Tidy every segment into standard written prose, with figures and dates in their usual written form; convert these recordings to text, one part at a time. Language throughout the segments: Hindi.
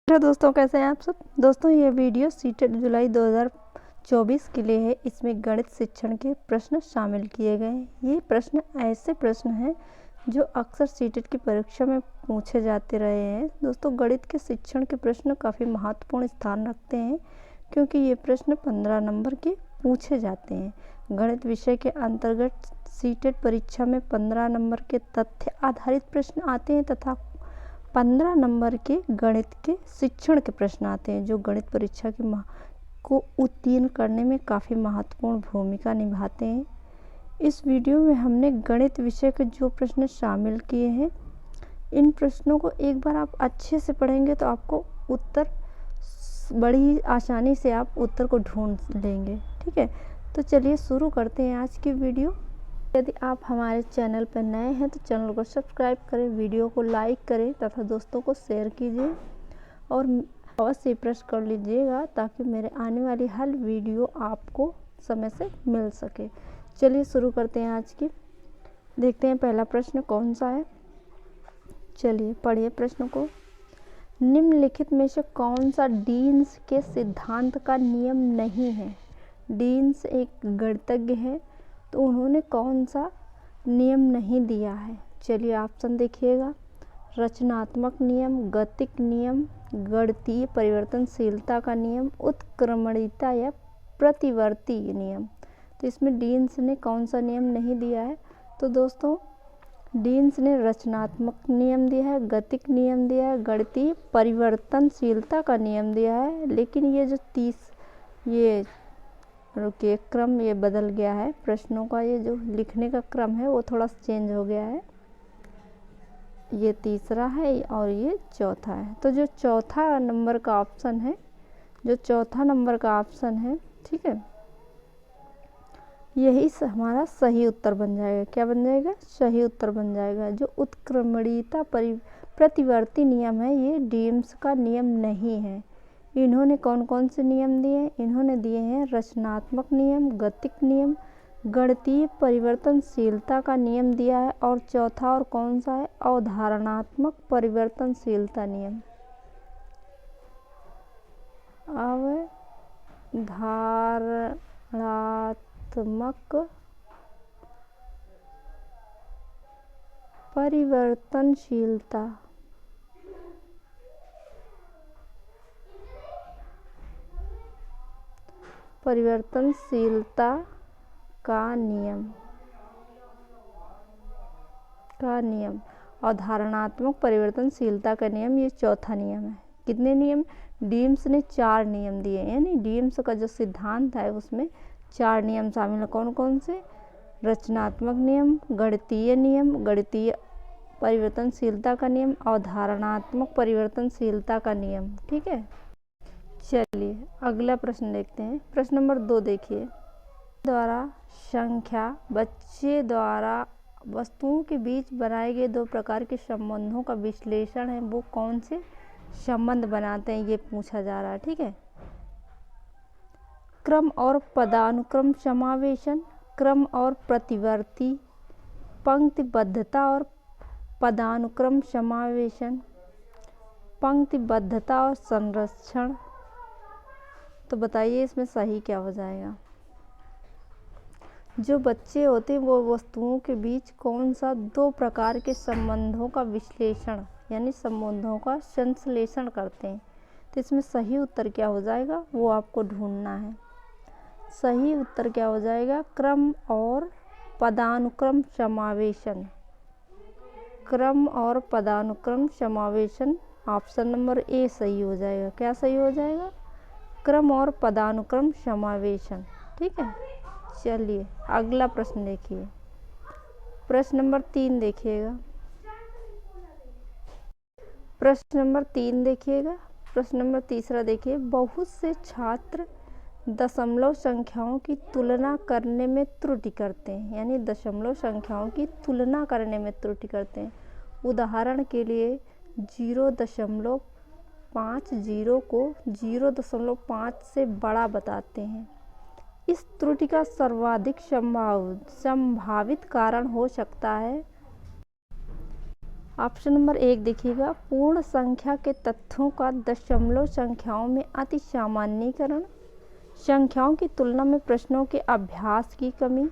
हेलो दोस्तों, कैसे हैं आप सब। दोस्तों, ये वीडियो सीटेट जुलाई 2024 के लिए है। इसमें गणित शिक्षण के प्रश्न शामिल किए गए हैं। ये प्रश्न ऐसे प्रश्न हैं जो अक्सर सीटेट की परीक्षा में पूछे जाते रहे हैं। दोस्तों, गणित के शिक्षण के प्रश्न काफ़ी महत्वपूर्ण स्थान रखते हैं क्योंकि ये प्रश्न 15 नंबर के पूछे जाते हैं। गणित विषय के अंतर्गत सीटेट परीक्षा में 15 नंबर के तथ्य आधारित प्रश्न आते हैं तथा 15 नंबर के गणित के शिक्षण के प्रश्न आते हैं जो गणित परीक्षा को उत्तीर्ण करने में काफ़ी महत्वपूर्ण भूमिका निभाते हैं। इस वीडियो में हमने गणित विषय के जो प्रश्न शामिल किए हैं, इन प्रश्नों को एक बार आप अच्छे से पढ़ेंगे तो आपको उत्तर बड़ी आसानी से आप उत्तर को ढूंढ लेंगे। ठीक है, तो चलिए शुरू करते हैं आज की वीडियो। यदि आप हमारे चैनल पर नए हैं तो चैनल को सब्सक्राइब करें, वीडियो को लाइक करें तथा दोस्तों को शेयर कीजिए और अवश्य प्रेस कर लीजिएगा ताकि मेरे आने वाली हर वीडियो आपको समय से मिल सके। चलिए शुरू करते हैं आज की। देखते हैं पहला प्रश्न कौन सा है। चलिए पढ़िए प्रश्न को। निम्नलिखित में से कौन सा डीन्स के सिद्धांत का नियम नहीं है। डीन्स एक गणितज्ञ है तो उन्होंने कौन सा नियम नहीं दिया है। चलिए ऑप्शन देखिएगा। रचनात्मक नियम, गतिक नियम, गणितीय परिवर्तनशीलता का नियम, उत्क्रमणिकता या प्रतिवर्ती नियम। तो इसमें डीन्स ने कौन सा नियम नहीं दिया है। तो दोस्तों, डीन्स ने रचनात्मक नियम दिया है, गतिक नियम दिया है, गणितीय परिवर्तनशीलता का नियम दिया है। लेकिन ये जो ये रुकिए, क्रम ये बदल गया है। प्रश्नों का ये जो लिखने का क्रम है वो थोड़ा चेंज हो गया है। ये तीसरा है और ये चौथा है। तो जो चौथा नंबर का ऑप्शन है, ठीक है, यही हमारा सही उत्तर बन जाएगा। क्या बन जाएगा? सही उत्तर बन जाएगा। जो उत्क्रमणिकता प्रतिवर्ती नियम है ये डीन्स का नियम नहीं है। इन्होंने कौन कौन से नियम दिए? इन्होंने दिए हैं रचनात्मक नियम, गतिक नियम, गणितीय परिवर्तनशीलता का नियम दिया है और चौथा और कौन सा है? अवधारणात्मक परिवर्तनशीलता नियम। अवधारणात्मक परिवर्तनशीलता का नियम अवधारणात्मक परिवर्तनशीलता का नियम, ये चौथा नियम है। कितने नियम? डीम्स ने 4 नियम दिए हैं, यानी डीम्स का जो सिद्धांत है उसमें 4 नियम शामिल है। कौन कौन से? रचनात्मक नियम, गणितीय नियम, गणितीय परिवर्तनशीलता का नियम, अवधारणात्मक परिवर्तनशीलता का नियम। ठीक है, चलिए अगला प्रश्न देखते हैं। प्रश्न नंबर 2 देखिए। बच्चे द्वारा वस्तुओं के बीच बनाए गए 2 प्रकार के संबंधों का विश्लेषण है, वो कौन से संबंध बनाते हैं ये पूछा जा रहा है। ठीक है, क्रम और पदानुक्रम समावेशन, क्रम और प्रतिवर्ती, पंक्तिबद्धता और पदानुक्रम समावेशन, पंक्तिबद्धता और संरक्षण। तो बताइए इसमें सही क्या हो जाएगा। जो बच्चे होते हैं वो वस्तुओं के बीच कौन सा 2 प्रकार के संबंधों का विश्लेषण यानी संबंधों का संश्लेषण करते हैं। तो इसमें सही उत्तर क्या हो जाएगा वो आपको ढूंढना है। सही उत्तर क्या हो जाएगा? क्रम और पदानुक्रम समावेशन। क्रम और पदानुक्रम समावेशन, ऑप्शन नंबर ए सही हो जाएगा। क्या सही हो जाएगा? क्रम और पदानुक्रम समावेशन। ठीक है, चलिए अगला प्रश्न देखिए। प्रश्न नंबर 3 देखिएगा। प्रश्न नंबर 3 देखिएगा। प्रश्न नंबर तीसरा देखिए। बहुत से छात्र दशमलव संख्याओं की तुलना करने में त्रुटि करते हैं, यानी दशमलव संख्याओं की तुलना करने में त्रुटि करते हैं। उदाहरण के लिए 0.50 को 0.5 से बड़ा बताते हैं। इस त्रुटि का सर्वाधिक संभावित कारण हो सकता है ऑप्शन नंबर 1 देखिएगा, पूर्ण संख्या के तथ्यों का दशमलव संख्याओं में अति सामान्यीकरण, संख्याओं की तुलना में प्रश्नों के अभ्यास की कमी,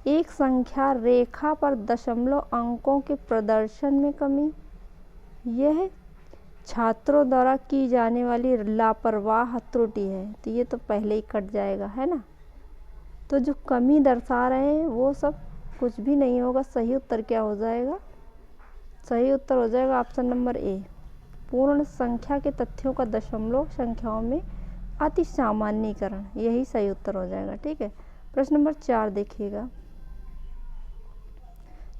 एक संख्या रेखा पर दशमलव अंकों के प्रदर्शन में कमी, यह छात्रों द्वारा की जाने वाली लापरवाह त्रुटि है। तो ये तो पहले ही कट जाएगा, है ना। तो जो कमी दर्शा रहे हैं वो सब कुछ भी नहीं होगा। सही उत्तर क्या हो जाएगा? सही उत्तर हो जाएगा ऑप्शन नंबर ए, पूर्ण संख्या के तथ्यों का दशमलव संख्याओं में अति सामान्यीकरण, यही सही उत्तर हो जाएगा। ठीक है, प्रश्न नंबर 4 देखिएगा।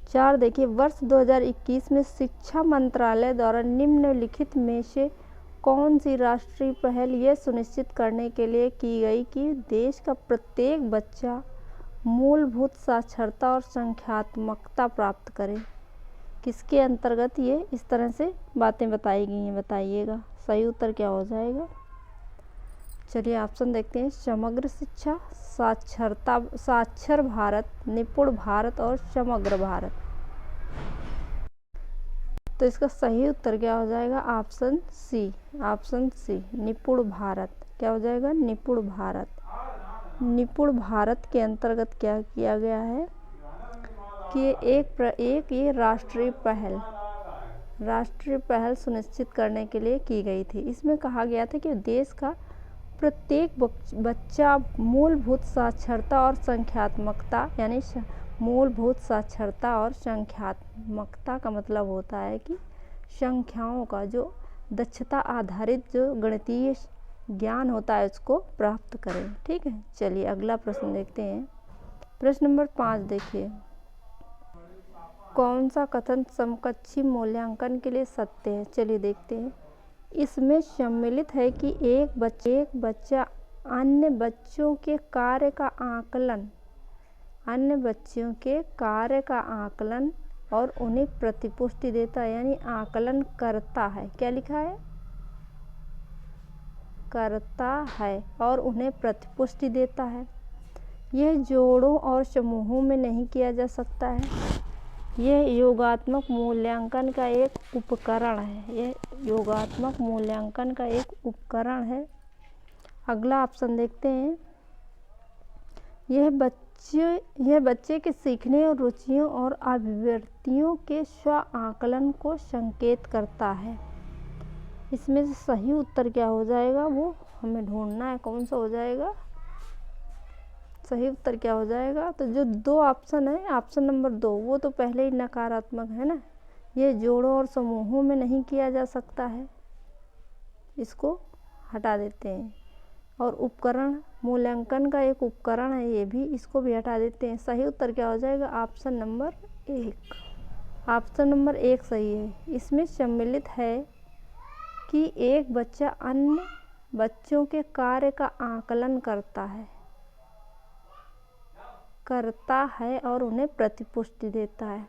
4 देखिए, वर्ष 2021 में शिक्षा मंत्रालय द्वारा निम्नलिखित में से कौन सी राष्ट्रीय पहल यह सुनिश्चित करने के लिए की गई कि देश का प्रत्येक बच्चा मूलभूत साक्षरता और संख्यात्मकता प्राप्त करे? किसके अंतर्गत ये इस तरह से बातें बताई गई हैं, बताइएगा। सही उत्तर क्या हो जाएगा? चलिए ऑप्शन देखते हैं, समग्र शिक्षा, साक्षरता, साक्षर भारत, निपुण भारत और समग्र भारत। तो इसका सही उत्तर क्या हो जाएगा? ऑप्शन सी, ऑप्शन सी, निपुण भारत। क्या हो जाएगा? निपुण भारत। निपुण भारत के अंतर्गत क्या किया गया है कि एक ये राष्ट्रीय पहल सुनिश्चित करने के लिए की गई थी। इसमें कहा गया था कि देश का प्रत्येक बच्चा मूलभूत साक्षरता और संख्यात्मकता, यानी मूलभूत साक्षरता और संख्यात्मकता का मतलब होता है कि संख्याओं का जो दक्षता आधारित जो गणितीय ज्ञान होता है उसको प्राप्त करें। ठीक है, चलिए अगला प्रश्न देखते हैं। प्रश्न नंबर 5 देखिए, कौन सा कथन समकक्षी मूल्यांकन के लिए सत्य है? चलिए देखते हैं। इसमें सम्मिलित है कि एक बच्चा अन्य बच्चों के कार्य का आकलन और उन्हें प्रतिपुष्टि देता है, यानी आकलन करता है। क्या लिखा है? करता है और उन्हें प्रतिपुष्टि देता है। यह जोड़ों और समूहों में नहीं किया जा सकता है। यह योगात्मक मूल्यांकन का एक उपकरण है। अगला ऑप्शन देखते हैं। यह बच्चे के सीखने और रुचियों और अभिव्यक्तियों के स्व आकलन को संकेत करता है। इसमें से सही उत्तर क्या हो जाएगा वो हमें ढूंढना है। कौन सा हो जाएगा? सही उत्तर क्या हो जाएगा? तो जो 2 ऑप्शन है, ऑप्शन नंबर 2, वो तो पहले ही नकारात्मक है ना। ये जोड़ों और समूहों में नहीं किया जा सकता है, इसको हटा देते हैं। और उपकरण, मूल्यांकन का एक उपकरण है ये भी, इसको भी हटा देते हैं। सही उत्तर क्या हो जाएगा? Option number 1। ऑप्शन नंबर 1 सही है। इसमें सम्मिलित है कि एक बच्चा अन्य बच्चों के कार्य का आकलन करता है और उन्हें प्रतिपुष्टि देता है।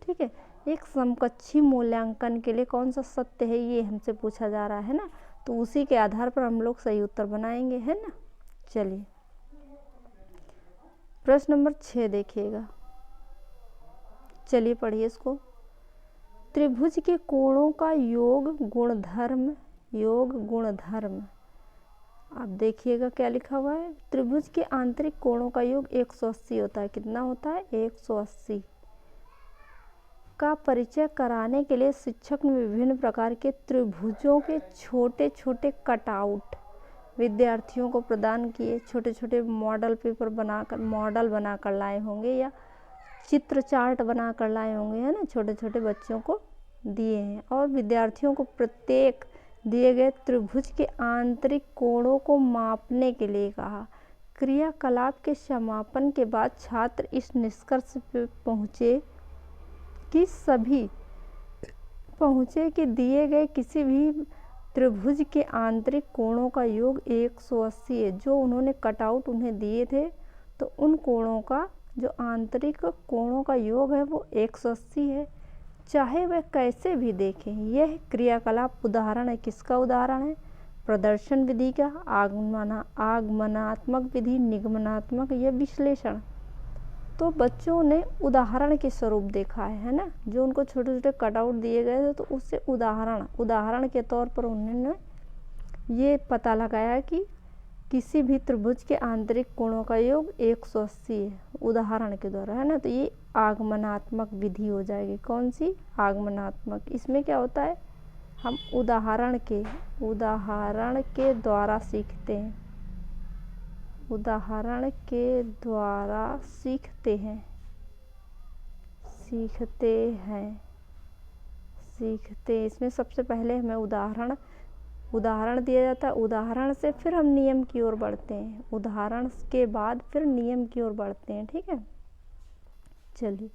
ठीक है, एक समकक्षी मूल्यांकन के लिए कौन सा सत्य है ये हमसे पूछा जा रहा है ना, तो उसी के आधार पर हम लोग सही उत्तर बनाएंगे, है ना। चलिए प्रश्न नंबर 6 देखिएगा। चलिए पढ़िए इसको। त्रिभुज के कोणों का योग गुणधर्म। आप देखिएगा क्या लिखा हुआ है। त्रिभुज के आंतरिक कोणों का योग 180 होता है। कितना होता है? 180 का परिचय कराने के लिए शिक्षक ने विभिन्न प्रकार के त्रिभुजों के छोटे छोटे कटआउट विद्यार्थियों को प्रदान किए। छोटे छोटे मॉडल बनाकर लाए होंगे या चित्र चार्ट बनाकर लाए होंगे, है ना। छोटे छोटे बच्चों को दिए हैं और विद्यार्थियों को प्रत्येक दिए गए त्रिभुज के आंतरिक कोणों को मापने के लिए कहा। क्रियाकलाप के समापन के बाद छात्र इस निष्कर्ष पर पहुँचे कि दिए गए किसी भी त्रिभुज के आंतरिक कोणों का योग 180 है। जो उन्होंने कटआउट उन्हें दिए थे, तो उन कोणों का जो आंतरिक कोणों का योग है वो 180 है, चाहे वह कैसे भी देखें। यह क्रियाकलाप उदाहरण है। किसका उदाहरण है? प्रदर्शन विधि का, आगमनात्मक विधि, निगमनात्मक या विश्लेषण। तो बच्चों ने उदाहरण के स्वरूप देखा है ना, जो उनको छोटे छोटे कटआउट दिए गए थे तो उससे उदाहरण के तौर पर उन्होंने ये पता लगाया कि किसी भी त्रिभुज के आंतरिक कोणों का योग 180 है, उदाहरण के द्वारा, है ना। तो ये आगमनात्मक विधि हो जाएगी। कौन सी? आगमनात्मक। इसमें क्या होता है, हम उदाहरण के द्वारा सीखते हैं, उदाहरण के द्वारा सीखते हैं। इसमें सबसे पहले हमें उदाहरण दिया जाता है, उदाहरण से फिर हम नियम की ओर बढ़ते हैं, उदाहरण के बाद फिर नियम की ओर बढ़ते हैं। ठीक है, चलिए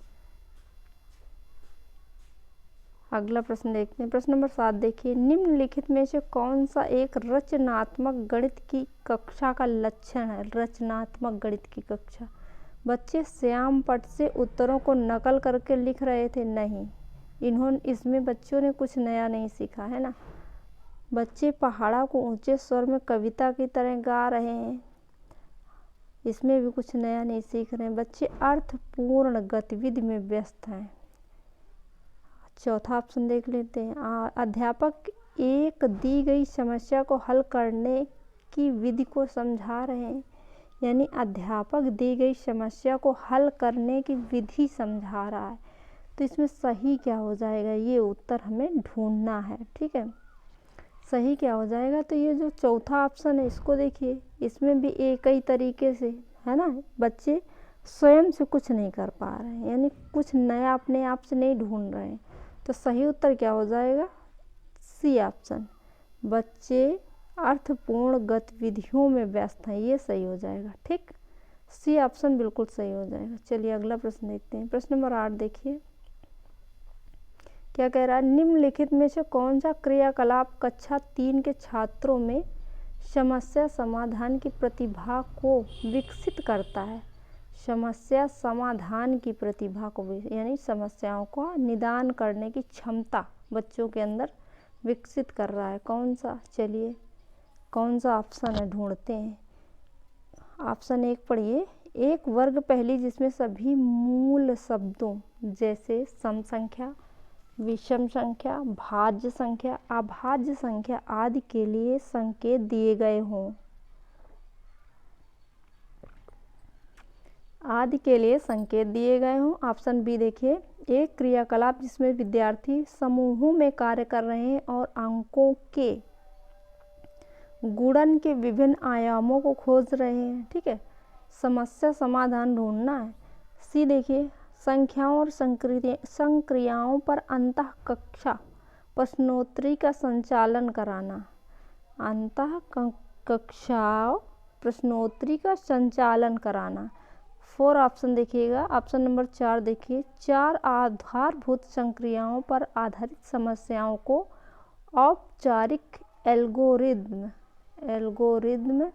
अगला प्रश्न देखते हैं। प्रश्न नंबर 7 देखिए, निम्नलिखित में से कौन सा एक रचनात्मक गणित की कक्षा का लक्षण है? रचनात्मक गणित की कक्षा। बच्चे श्याम पट से उत्तरों को नकल करके लिख रहे थे। नहीं, इसमें बच्चों ने कुछ नया नहीं सीखा, है ना। बच्चे पहाड़ा को ऊंचे स्वर में कविता की तरह गा रहे हैं, इसमें भी कुछ नया नहीं सीख रहे हैं। बच्चे अर्थपूर्ण गतिविधि में व्यस्त हैं। चौथा ऑप्शन देख लेते हैं। अध्यापक एक दी गई समस्या को हल करने की विधि को समझा रहे हैं, यानी अध्यापक दी गई समस्या को हल करने की विधि समझा रहा है। तो इसमें सही क्या हो जाएगा, ये उत्तर हमें ढूंढना है। ठीक है, सही क्या हो जाएगा? तो ये जो चौथा ऑप्शन है इसको देखिए, इसमें भी एक ही तरीके से, है ना, बच्चे स्वयं से कुछ नहीं कर पा रहे हैं, यानी कुछ नया अपने आप से नहीं ढूंढ रहे हैं। तो सही उत्तर क्या हो जाएगा? सी ऑप्शन, बच्चे अर्थपूर्ण गतिविधियों में व्यस्त हैं, ये सही हो जाएगा। ठीक, सी ऑप्शन बिल्कुल सही हो जाएगा। चलिए अगला प्रश्न देखते हैं। प्रश्न नंबर 8 देखिए, क्या कह रहा है? निम्नलिखित में से कौन सा क्रियाकलाप कक्षा 3 के छात्रों में समस्या समाधान की प्रतिभा को विकसित करता है? समस्या समाधान की प्रतिभा को, यानी समस्याओं का निदान करने की क्षमता बच्चों के अंदर विकसित कर रहा है। कौन सा? चलिए कौन सा ऑप्शन है ढूंढते हैं। ऑप्शन 1 पढ़िए, एक वर्ग पहेली जिसमें सभी मूल शब्दों जैसे सम संख्या, विषम संख्या, भाज्य संख्या, अभाज्य संख्या आदि के लिए संकेत दिए गए हों। ऑप्शन बी देखिए, एक क्रियाकलाप जिसमें विद्यार्थी समूहों में कार्य कर रहे हैं और अंकों के गुणन के विभिन्न आयामों को खोज रहे हैं। ठीक है, समस्या समाधान ढूंढना है। सी देखिए, संख्याओं और संक्रियाओं पर अंतः कक्षा प्रश्नोत्तरी का संचालन कराना। अंतः कक्षाओं प्रश्नोत्तरी का संचालन कराना। 4 ऑप्शन देखिएगा। ऑप्शन नंबर 4 देखिए, 4 आधारभूत संक्रियाओं पर आधारित समस्याओं को औपचारिक एल्गोरिदम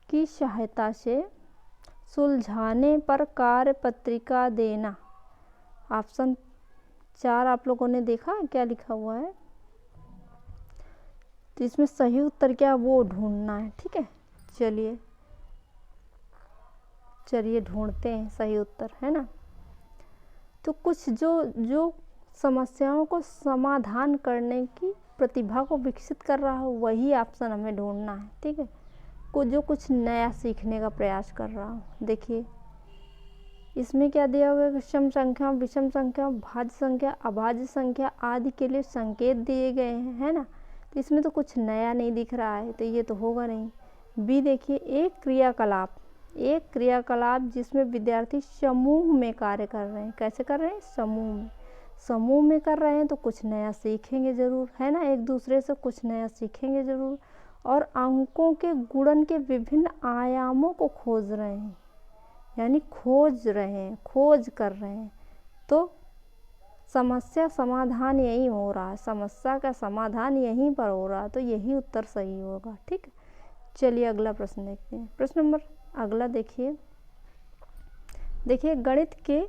की सहायता से सुलझाने पर कार्य पत्रिका देना। ऑप्शन 4 आप लोगों ने देखा क्या लिखा हुआ है, तो इसमें सही उत्तर क्या वो ढूंढना है। ठीक है, चलिए ढूंढते हैं सही उत्तर, है ना। तो कुछ जो समस्याओं को समाधान करने की प्रतिभा को विकसित कर रहा हो वही ऑप्शन हमें ढूंढना है। ठीक है, जो कुछ नया सीखने का प्रयास कर रहा हूँ। देखिए इसमें क्या दिया हुआ है, सम संख्या, विषम संख्या, भाज्य संख्या, अभाज्य संख्या आदि के लिए संकेत दिए गए हैं, है ना। तो इसमें तो कुछ नया नहीं दिख रहा है, तो ये तो होगा नहीं। बी देखिए, एक क्रियाकलाप जिसमें विद्यार्थी समूह में कार्य कर रहे हैं। कैसे कर रहे हैं? समूह में कर रहे हैं, तो कुछ नया सीखेंगे ज़रूर, है ना, एक दूसरे से कुछ नया सीखेंगे ज़रूर। और अंकों के गुणन के विभिन्न आयामों को खोज रहे हैं, यानी खोज कर रहे हैं। तो समस्या समाधान यही हो रहा है, समस्या का समाधान यहीं पर हो रहा है, तो यही उत्तर सही होगा। ठीक, चलिए अगला प्रश्न देखते हैं। प्रश्न नंबर अगला देखिए, गणित के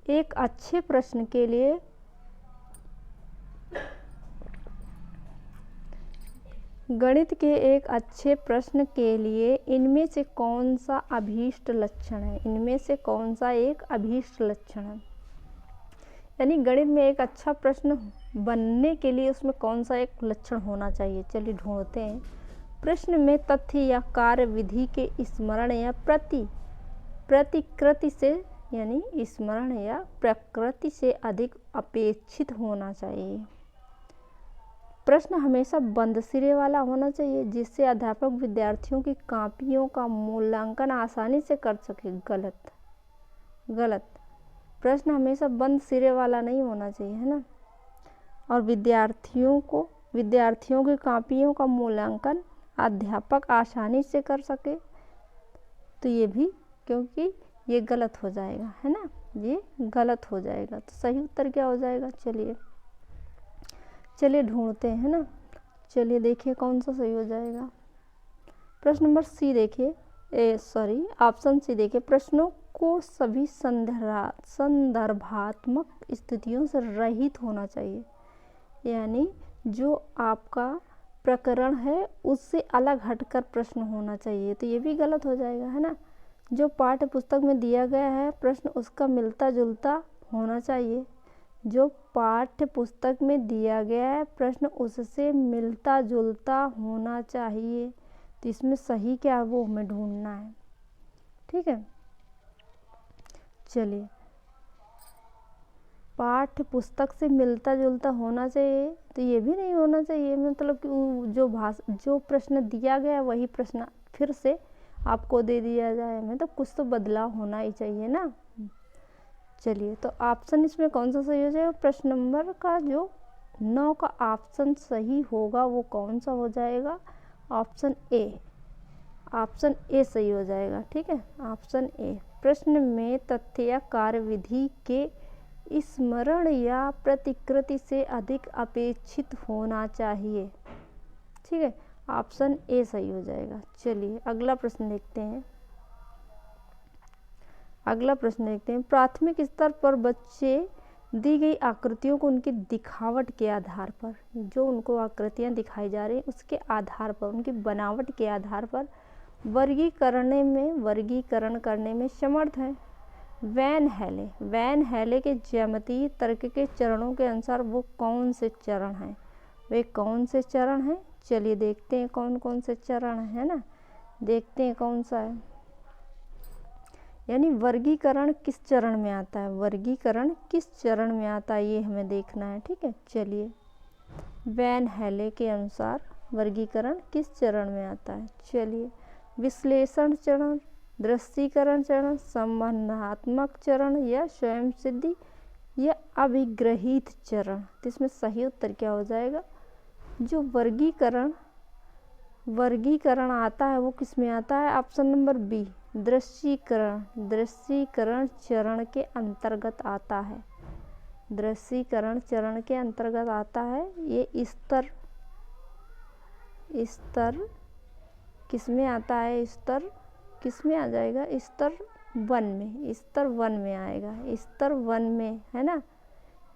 एक अच्छे प्रश्न के लिए गणित के एक अच्छे प्रश्न के लिए इनमें से कौन सा अभीष्ट लक्षण है? इनमें से कौन सा एक अभीष्ट लक्षण है? यानी गणित में एक अच्छा प्रश्न बनने के लिए उसमें कौन सा एक लक्षण होना चाहिए? चलिए ढूंढते हैं। प्रश्न में तथ्य या कार्य विधि के स्मरण या प्रतिकृति से, यानी स्मरण या प्रकृति से अधिक अपेक्षित होना चाहिए। प्रश्न हमेशा बंद सिरे वाला होना चाहिए जिससे अध्यापक विद्यार्थियों की कॉपियों का मूल्यांकन आसानी से कर सके। गलत। प्रश्न हमेशा बंद सिरे वाला नहीं होना चाहिए, है ना। और विद्यार्थियों की कॉपियों का मूल्यांकन अध्यापक आसानी से कर सके, तो ये भी, क्योंकि ये गलत हो जाएगा, है ना, ये गलत हो जाएगा। तो सही उत्तर क्या हो जाएगा? चलिए ढूंढते हैं, है ना। चलिए देखिए कौन सा सही हो जाएगा। प्रश्न नंबर सी देखिए, ऑप्शन सी देखिए। प्रश्नों को सभी संदर्भात्मक स्थितियों से रहित होना चाहिए, यानी जो आपका प्रकरण है उससे अलग हटकर प्रश्न होना चाहिए। तो ये भी गलत हो जाएगा, है ना। जो पाठ्य पुस्तक में दिया गया है प्रश्न उसका मिलता जुलता होना चाहिए। जो पाठ्य पुस्तक में दिया गया है प्रश्न उससे मिलता जुलता होना चाहिए। तो इसमें सही क्या है वो हमें ढूंढना है, ठीक है। चलिए, पाठ्य पुस्तक से मिलता जुलता होना चाहिए, तो ये भी नहीं होना चाहिए। मतलब कि जो प्रश्न दिया गया वही प्रश्न फिर से आपको दे दिया जाए, मतलब कुछ तो बदलाव होना ही चाहिए ना। चलिए, तो ऑप्शन इसमें कौन सा सही हो जाएगा? प्रश्न नंबर का जो 9 का ऑप्शन सही होगा वो कौन सा हो जाएगा? ऑप्शन ए सही हो जाएगा, ठीक है। Option A. प्रश्न में तथ्य या कार्य विधि के स्मरण या प्रतिकृति से अधिक अपेक्षित होना चाहिए, ठीक है। ऑप्शन ए सही हो जाएगा। चलिए अगला प्रश्न देखते हैं। प्राथमिक स्तर पर बच्चे दी गई आकृतियों को उनकी दिखावट के आधार पर, जो उनको आकृतियां दिखाई जा रही हैं उसके आधार पर, उनकी बनावट के आधार पर वर्गीकरण करने में समर्थ है। वैन हेले के ज्यामितीय तर्क के चरणों के अनुसार वो कौन से चरण हैं? चलिए देखते हैं कौन कौन से चरण है ना, देखते हैं कौन सा है। यानी वर्गीकरण किस चरण में आता है, ये हमें देखना है, ठीक है। चलिए, वैन हेले के अनुसार वर्गीकरण किस चरण में आता है? चलिए, विश्लेषण चरण, दृश्यीकरण चरण, संबंधात्मक चरण या स्वयं सिद्धि या अभिग्रहित चरण। तो इसमें सही उत्तर क्या हो जाएगा? जो वर्गीकरण आता है वो किस में आता है? ऑप्शन नंबर बी, दृश्यीकरण चरण के अंतर्गत आता है। दृश्यीकरण चरण के अंतर्गत आता है। ये स्तर किस में आता है? स्तर किस में आ जाएगा? स्तर 1 में आएगा, स्तर 1 में, है ना।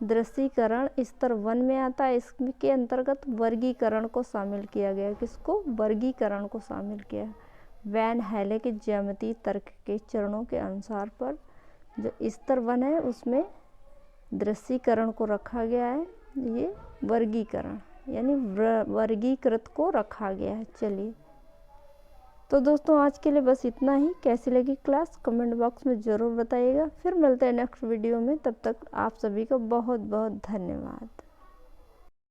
दृश्यीकरण स्तर 1 में आता है। इसके अंतर्गत वर्गीकरण को शामिल किया गया। किसको? वर्गीकरण को शामिल किया। वैन हेले के ज्यामितीय तर्क के चरणों के अनुसार पर जो स्तर 1 है उसमें दृश्यीकरण को रखा गया है, ये वर्गीकरण यानी वर्गीकृत को रखा गया है। चलिए, तो दोस्तों आज के लिए बस इतना ही। कैसी लगी क्लास कमेंट बॉक्स में ज़रूर बताइएगा। फिर मिलते हैं नेक्स्ट वीडियो में, तब तक आप सभी का बहुत बहुत धन्यवाद।